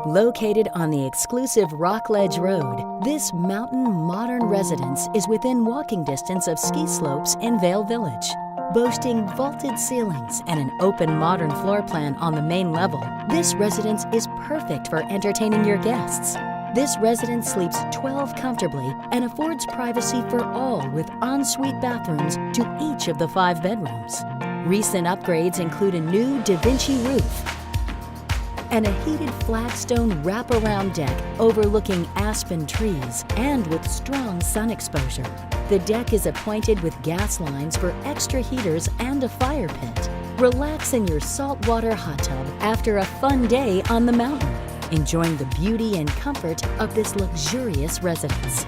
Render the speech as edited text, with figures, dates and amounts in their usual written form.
Located on the exclusive Rockledge Road, this mountain modern residence is within walking distance of ski slopes in Vale Village. Boasting vaulted ceilings and an open modern floor plan on the main level, this residence is perfect for entertaining your guests. This residence sleeps 12 comfortably and affords privacy for all with ensuite bathrooms to each of the 5 bedrooms. Recent upgrades include a new Da Vinci roof and a heated flagstone wraparound deck overlooking aspen trees and with strong sun exposure. The deck is appointed with gas lines for extra heaters and a fire pit. Relax in your saltwater hot tub after a fun day on the mountain, enjoying the beauty and comfort of this luxurious residence.